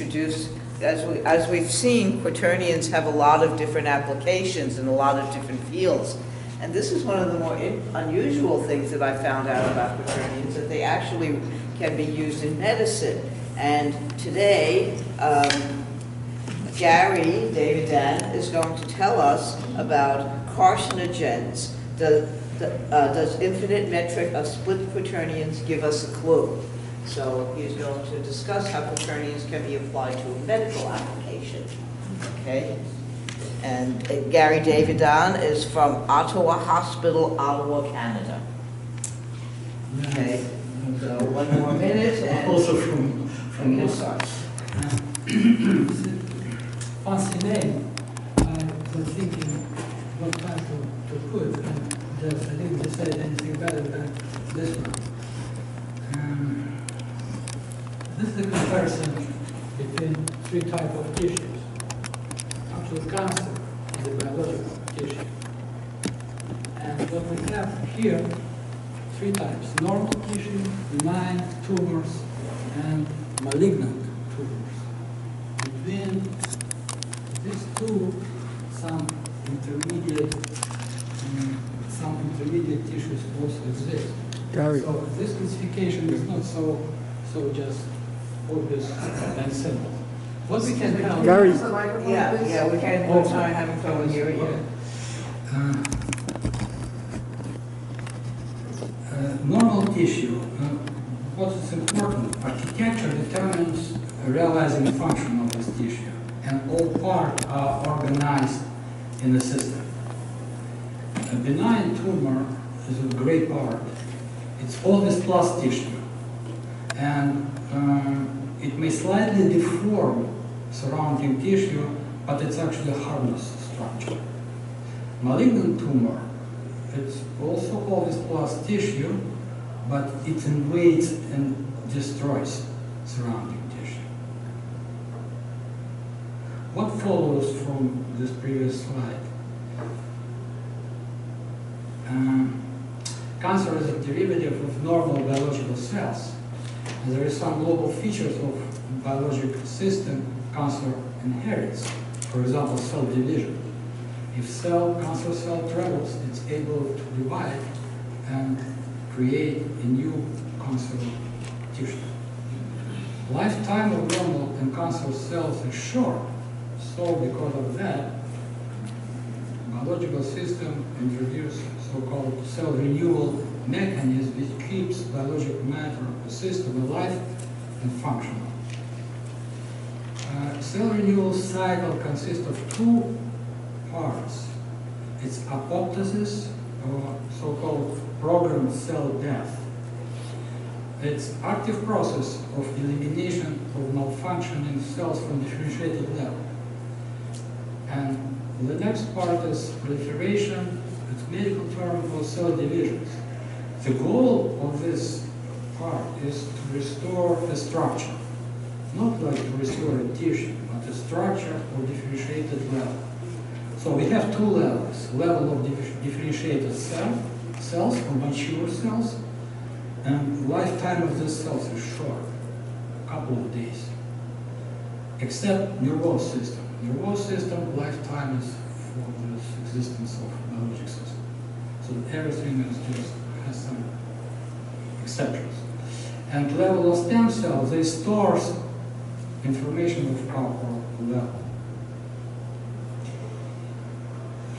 introduce, as we've seen, quaternions have a lot of different applications in a lot of different fields. And this is one of the more unusual things that I found out about quaternions, that they actually can be used in medicine. And today, Garri Davydyan is going to tell us about carcinogens. Does infinite metric of split-quaternions give us a clue? So he's going to discuss how quaternions can be applied to a medical application. Okay? And Garri Davydyan is from Ottawa Hospital, Ottawa, Canada. Okay, so one more minute and also from we can start. Fancy name. I was thinking what title to put, and I didn't decide anything better than this one. This is a comparison between three types of tissues. Actually, cancer is a biological tissue. And what we have here, three types: normal tissue, benign tumors, and malignant tumors. Between these two, some intermediate tissues also exist. Garri. So this classification is not so just obvious and simple. What we can tell. Garri. Yeah, we can't, we're sorry, having trouble hearing you. Normal tissue, what is important, architecture determines realizing the function of this tissue, and all parts are organized in the system. A benign tumor is a great part. It's always plus tissue, and it may slightly deform surrounding tissue, but it's actually a harmless structure. Malignant tumor, it's also always plus tissue, but it invades and destroys surrounding tissue. What follows from this previous slide? Cancer is a derivative of normal biological cells. And there are some global features of biologic system cancer inherits. For example, cell division. If cancer cell travels, it's able to divide and create a new cancer tissue. Lifetime of normal and cancer cells is short, so because of that, biological system introduce so-called cell renewal mechanism which keeps biological matter of the system alive and functional. Cell renewal cycle consists of two parts. It's apoptosis, or so-called programmed cell death. It's active process of elimination of malfunctioning cells from differentiated level. And the next part is proliferation. It's medical term for cell divisions. The goal of this part is to restore the structure. Not like to restore a tissue, but a structure of differentiated level. So we have two levels. Level of differentiated cells or mature cells, and lifetime of these cells is short, a couple of days. Except nervous system. Nervous system lifetime is for the existence of biologic system. So everything is just has some exceptions. And level of stem cells, they store information of proper level.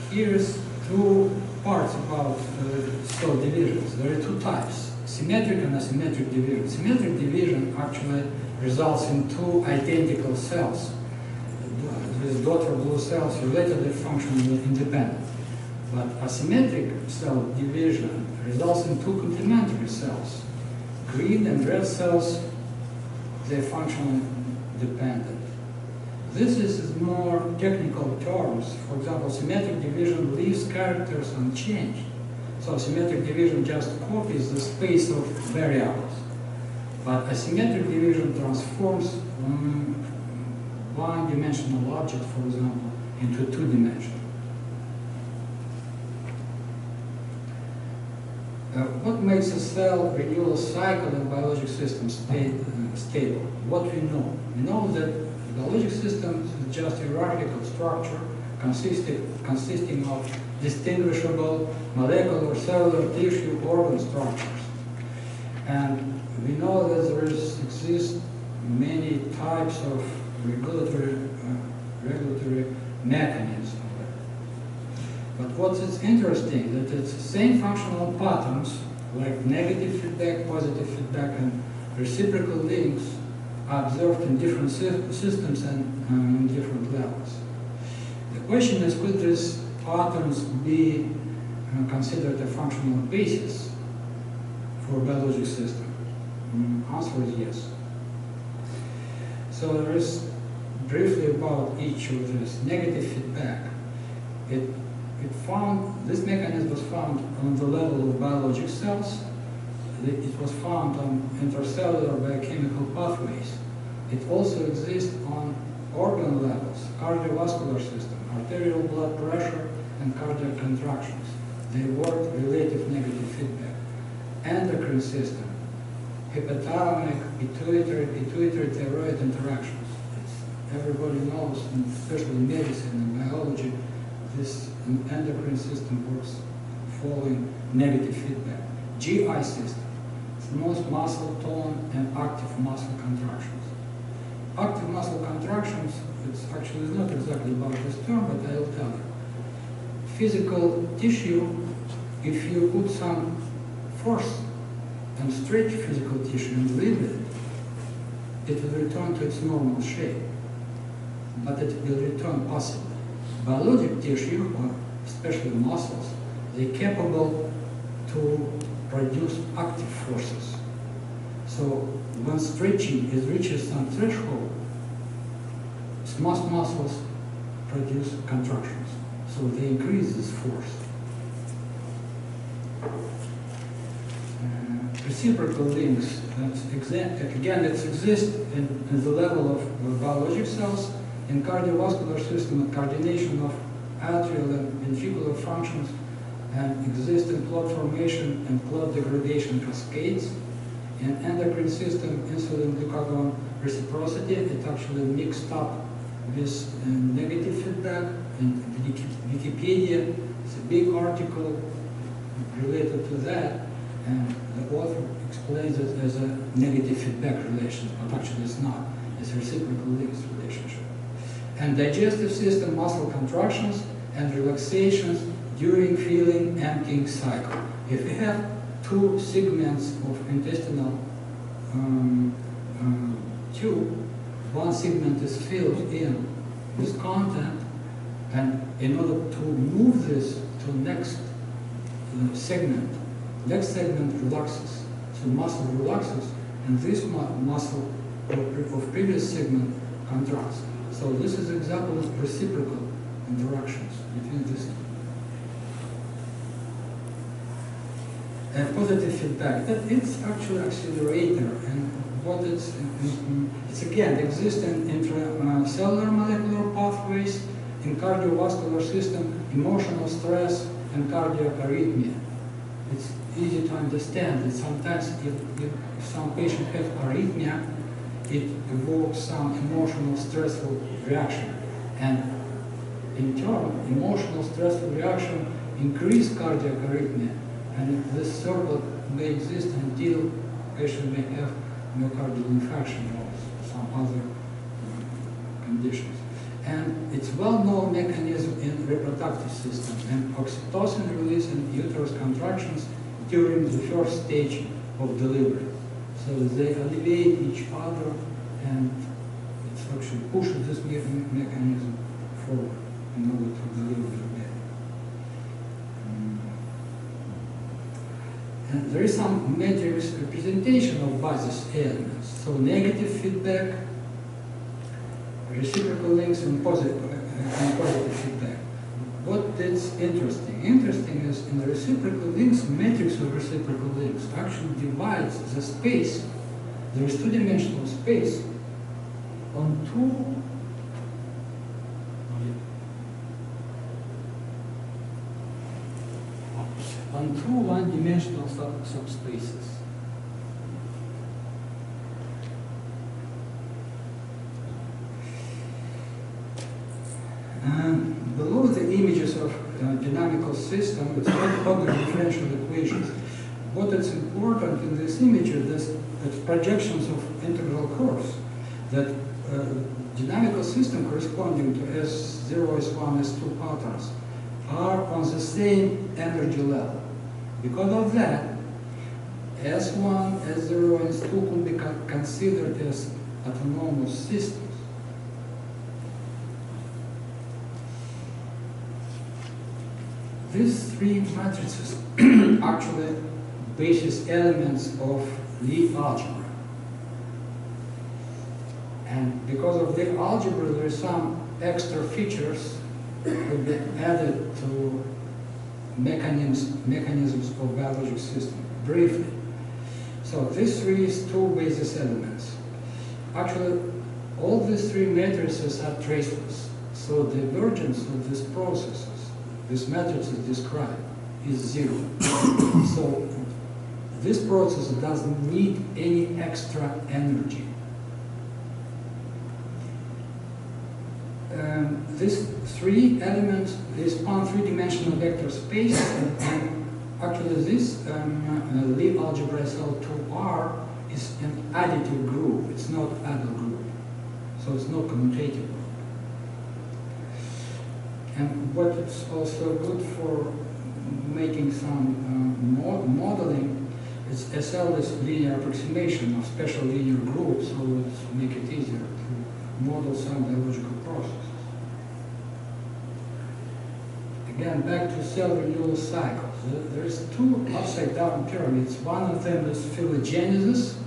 Here's two parts about cell divisions. There are two types, symmetric and asymmetric division. Symmetric division actually results in two identical cells. These daughter blue cells relatively functionally independent. But asymmetric cell division results in two complementary cells. Green and red cells, they're functionally dependent. This is more technical terms. For example, symmetric division leaves characters unchanged. So symmetric division just copies the space of variables. But asymmetric division transforms one-dimensional object, for example, into two-dimensional. What makes a cell renewal cycle in biologic systems stable? What we know. know that the biologic system is just a hierarchical structure consisting of distinguishable molecular, cellular, tissue, organ structures. And we know that there exist many types of regulatory mechanisms. But what is interesting that it's the same functional patterns like negative feedback, positive feedback, and reciprocal links are observed in different systems and in different levels. The question is, could these patterns be considered a functional basis for a biologic system? Answer is yes. So there is briefly about each of these negative feedback. This mechanism was found on the level of biologic cells. It was found on intercellular biochemical pathways. It also exists on organ levels, cardiovascular system, arterial blood pressure, and cardiac contractions. They work relative negative feedback. Endocrine system, hypothalamic, pituitary thyroid interactions. Everybody knows, especially in medicine and biology, this endocrine system works following negative feedback. GI system, most muscle tone and active muscle contractions. Active muscle contractions, it's actually not exactly about this term, but I'll tell you. Physical tissue, if you put some force and stretch physical tissue and leave it will return to its normal shape, but it will return passively. Biologic tissue, or especially muscles, they're capable to produce active forces. So when stretching reaches some threshold, small muscles produce contractions. So they increase this force. Reciprocal links, again, it exists in the level of biologic cells, in cardiovascular system, a coordination of arterial and ventricular functions, and exist in clot formation and clot degradation cascades. In endocrine system, insulin-glucagon reciprocity, it actually mixed up with negative feedback. In Wikipedia, it's a big article related to that, and the author explains it as a negative feedback relation, but actually it's not. It's a reciprocal links relationship. And digestive system, muscle contractions and relaxations during filling emptying cycle. If we have two segments of intestinal tube, one segment is filled in with content, and in order to move this to next segment relaxes. So muscle relaxes, and this muscle of previous segment contracts. So this is an example of reciprocal interactions between these two. And positive feedback, that it's actually accelerator, and what it's again exists in intracellular molecular pathways, in cardiovascular system, emotional stress, and cardiac arrhythmia. It's easy to understand that sometimes if some patient has arrhythmia, it evokes some emotional stressful reaction, and in turn, emotional stressful reaction increase cardiac arrhythmia, and this circle may exist until patient may have myocardial infarction or some other conditions. And it's well-known mechanism in reproductive system, and oxytocin release and uterus contractions during the first stage of delivery. So they alleviate each other, and it actually pushes this mechanism forward in order to deliver the baby. And there is some matrix representation of basis elements. So negative feedback, reciprocal links, and positive feedback. What is interesting? Interesting is in the reciprocal links, matrix of reciprocal links actually divides the space, there is two-dimensional space, on two one-dimensional subspaces. And below the images of dynamical system, it's orthogonal differential equations. What is important in this image is that projections of integral curves, that dynamical system corresponding to S0, S1, S2 patterns are on the same energy level. Because of that, S1, S0, and S2 could be considered as autonomous systems. These three matrices actually basis elements of Lie algebra. And because of the algebra, there are some extra features that could be added to mechanisms of biologic system. Briefly. So these three is two basis elements. Actually, all these three matrices are traceless. So the divergence of these processes, these matrices described, is zero. So this process doesn't need any extra energy. These three elements, they span three-dimensional vector space, and actually this Lie algebra SL2R is an additive group. It's not additive group, so it's not commutative group. And what is also good for making some modeling is SL is linear approximation of special linear groups, so it's make it easier to model some biological processes. Again, back to cell renewal cycles. There's two upside-down pyramids. One of them is phylogenesis,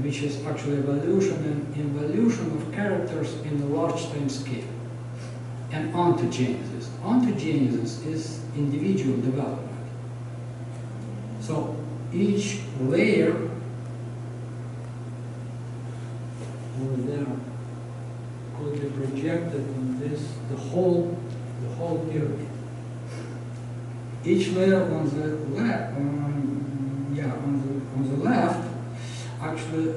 which is actually evolution and involution of characters in a large time scale. And ontogenesis. Ontogenesis is individual development. So each layer over there could be projected on this, the whole pyramid. Each layer on the left, on the left, actually,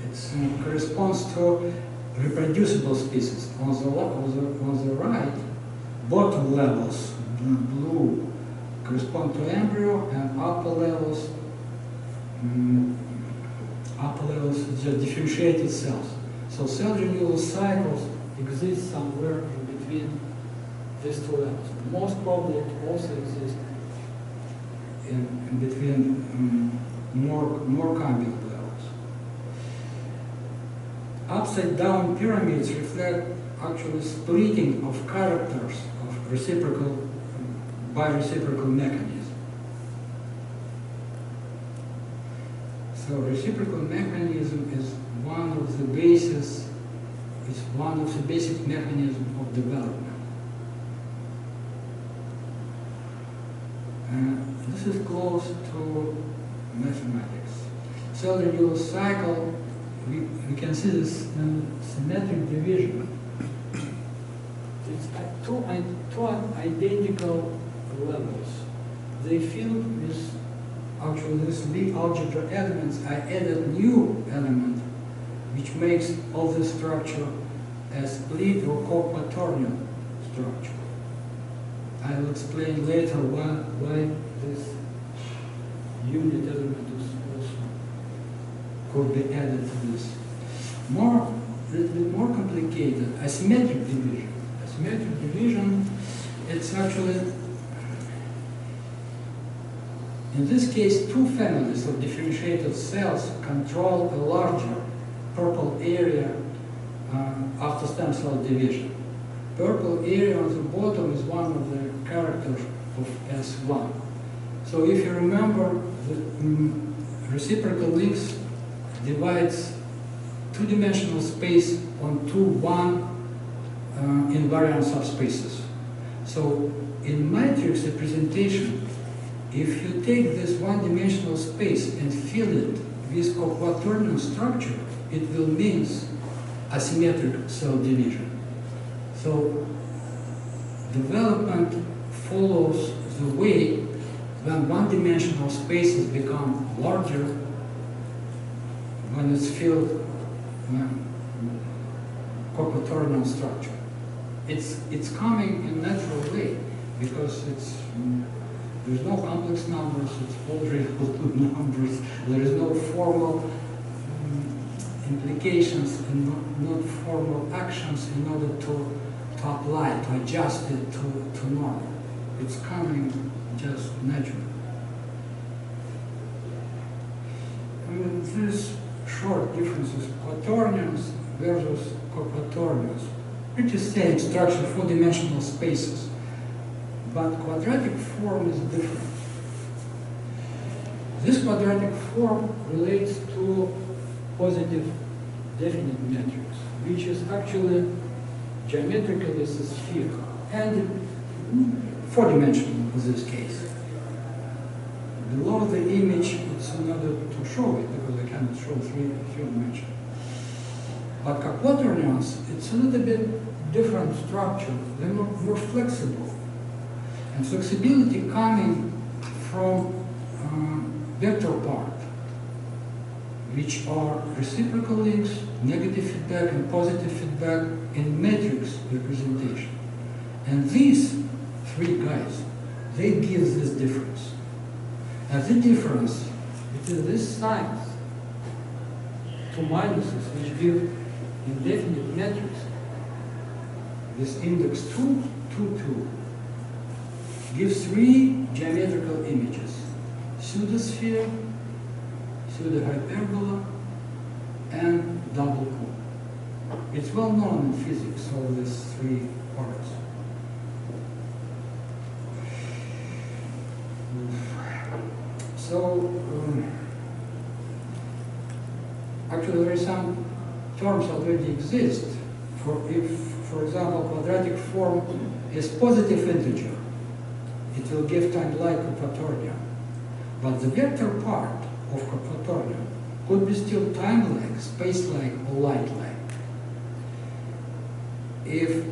it corresponds to reproducible species. On the right, bottom levels, blue, correspond to embryo, and upper levels just differentiated cells. So cell renewal cycles exist somewhere in between these two levels. Most probably it also exists in between more complex levels. Upside down pyramids reflect actually splitting of characters of reciprocal by reciprocal mechanism. So reciprocal mechanism is one of the basis. It's one of the basic mechanisms of development. This is close to mathematics. Cell renewal cycle, we can see this symmetric division. It's two identical levels. They filled with actually this Lie algebra elements. I added new element which makes all this structure a split or co-quaternion structure. I will explain later why this unit element is also could be added to this. A little bit more complicated, asymmetric division. Asymmetric division, it's actually, in this case, two families of differentiated cells control a larger purple area after stem cell division. Purple area on the bottom is one of the characters of S1. So if you remember, the reciprocal links divides two-dimensional space onto one invariant subspaces. So in matrix representation, if you take this one-dimensional space and fill it with a quaternion structure, it will mean asymmetric cell division. So development follows the way when one-dimensional spaces become larger, when it's filled co-quaternion structure. It's coming in natural way because there's no complex numbers, it's all real numbers, there is no formal implications and not formal actions in order to apply, to adjust it to normal. It's coming just naturally. These short differences, quaternions versus co-quaternions, pretty same structure, 4-dimensional spaces, but quadratic form is different. This quadratic form relates to positive definite matrix, which is actually geometrically a sphere, and 4-dimensional in this case. Below the image, it's in order to show it, because I cannot show three-dimensional. But co-quaternions, it's a little bit different structure. They're more flexible. And flexibility coming from vector part, which are reciprocal links, negative feedback and positive feedback in matrix representation. And these three guys, they give this difference. And the difference between these signs, two minuses, which give indefinite matrix, this index 2, 2, 2, gives three geometrical images: pseudosphere, pseudo-hyperbola, and double cone. It's well known in physics, all these three parts. So, actually there are some terms already exist. If, for example, quadratic form is positive integer, it will give time-like quaternion. But the vector part of quaternion could be still time-like, space-like, or light-like. If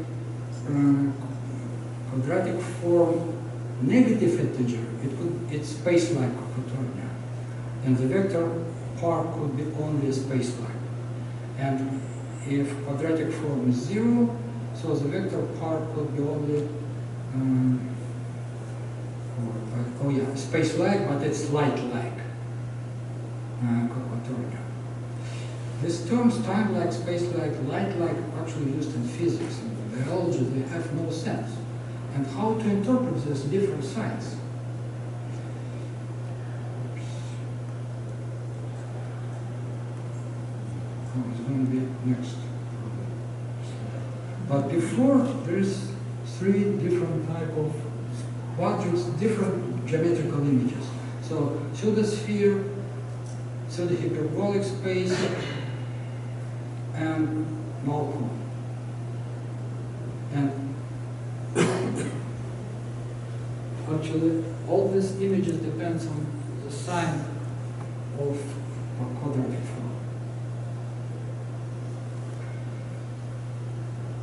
quadratic form negative integer, it's space-like quaternion, and the vector part could be only space-like. And if quadratic form is 0, so the vector part could be only space-like, but it's light-like quaternion. These terms, time-like, space-like, light-like, actually used in physics and biology, they have no sense. And how to interpret these different signs? Oh, it's going to be next. But before, there is three different type of quadrics, different geometrical images. So pseudosphere, pseudo-hyperbolic space, and null cone. And actually, all these images depends on the sign of a quadratic form.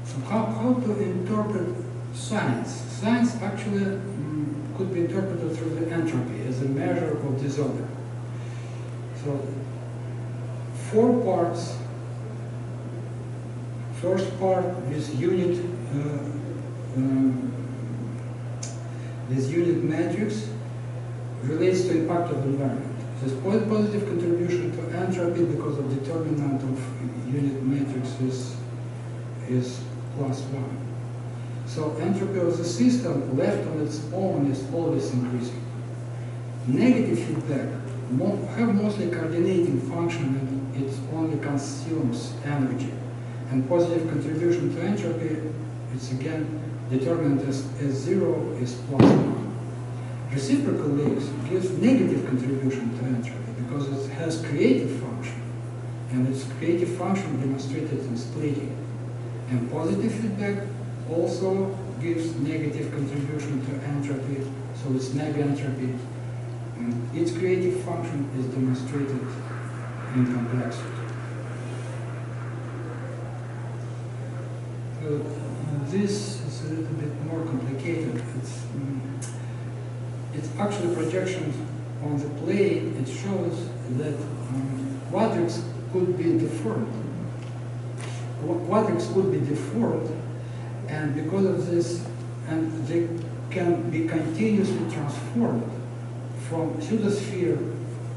So how to interpret signs? Signs actually could be interpreted through the entropy as a measure of disorder. So 4 parts. First part, this unit matrix relates to impact of environment. This positive contribution to entropy because of determinant of unit matrix is +1. So entropy of the system left on its own is always increasing. Negative feedback have mostly coordinating function and it only consumes energy. And positive contribution to entropy, it's again determined as 0 is +1. Reciprocal links gives negative contribution to entropy because it has creative function, and its creative function demonstrated in splitting. And positive feedback also gives negative contribution to entropy, so it's neg-entropy, and its creative function is demonstrated in complexity. This is a little bit more complicated. It's actually projections on the plane. It shows that quadrics could be deformed. quadrics would be deformed, and because of this, and they can be continuously transformed from pseudosphere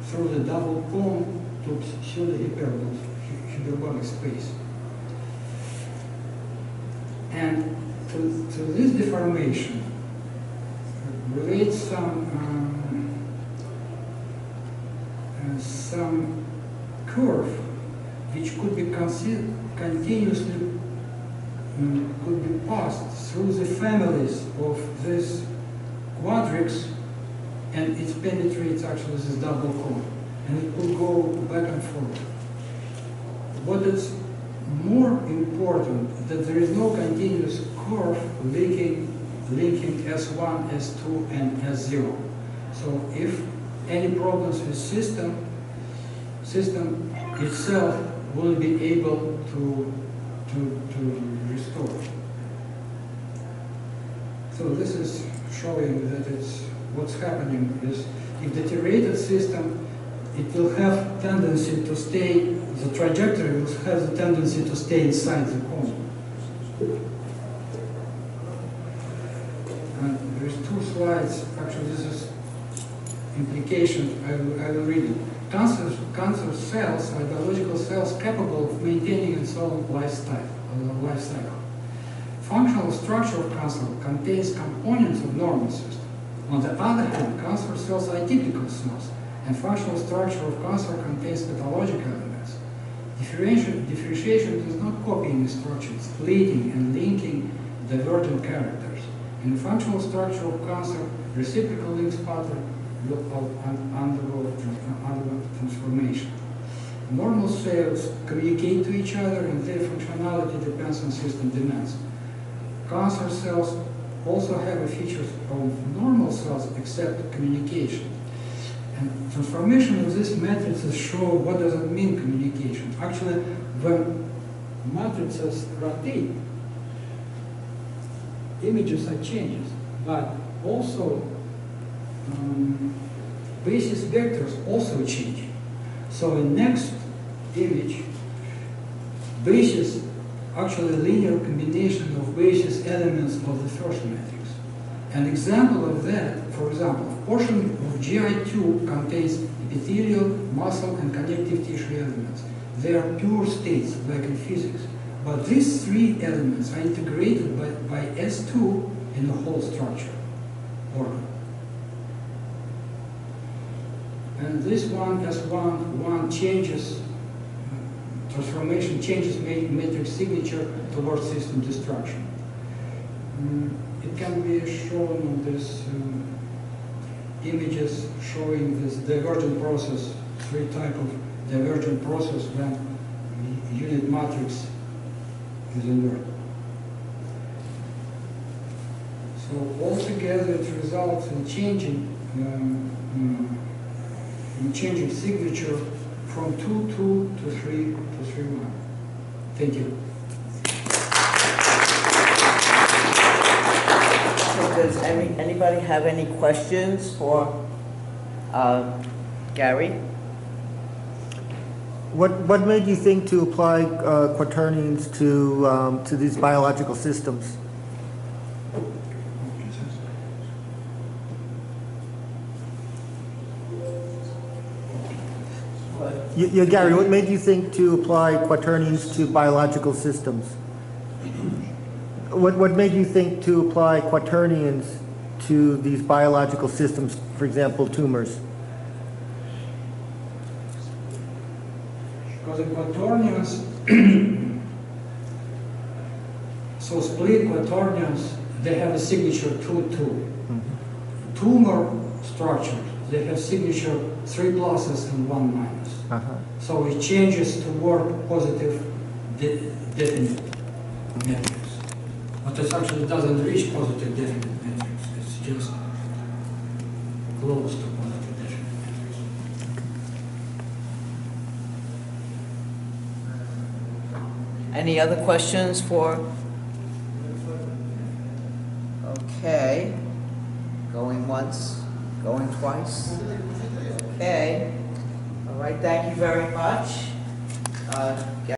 through the double cone to pseudo-hyperbolic space. And to this deformation relates some curve which could be continuously could be passed through the families of these quadrics, and it penetrates actually this double cone, and it could go back and forth. What is more important, that there is no continuous curve linking S1, S2, and S0. So if any problems with system itself will be able to restore. So this is showing that what's happening is, if deteriorated system, it will have tendency to stay, the trajectory will have the tendency to stay inside the cone. And there's two slides, actually this is implication, I will read it. Cancer cells are biological cells capable of maintaining its own life cycle. Functional structure of cancer contains components of normal system. On the other hand, cancer cells are typical cells, and functional structure of cancer contains pathologic elements. Differentiation is not copying the structure, it's splitting and linking divergent characters. In the functional structure of cancer, reciprocal links pattern will undergo transformation. Normal cells communicate to each other, and their functionality depends on system demands. Cancer cells also have features of normal cells except communication. And transformation of these matrices show what does it mean, communication. Actually, when matrices rotate, images are changes, but also basis vectors also change. So in next image, basis, actually linear combination of basis elements of the first matrix. An example of that, for example, a portion of GI tube contains epithelial, muscle, and connective tissue elements. They are pure states, like in physics. But these three elements are integrated by S2 in the whole structure organ. And this one, S1 changes, transformation changes matrix signature towards system destruction. It can be shown on this images showing this divergent process, three type of divergent process when unit matrix is inverted. So altogether it results in changing signature from 2,2 to 3,1. Thank you. So does anybody have any questions for Garri? What made you think to apply quaternions to these biological systems? Yeah, Garri, what made you think to apply quaternions to biological systems? What made you think to apply quaternions to these biological systems, for example, tumors? Because the quaternions, so split-quaternions, they have a signature 2,2. Tumor structures, they have signature 3 pluses and 1 minus. So it changes toward positive definite matrix. But it actually doesn't reach positive definite matrix. It's just close to positive definite matrix. Any other questions for? Okay. Going once, going twice. Okay. All right, thank you very much.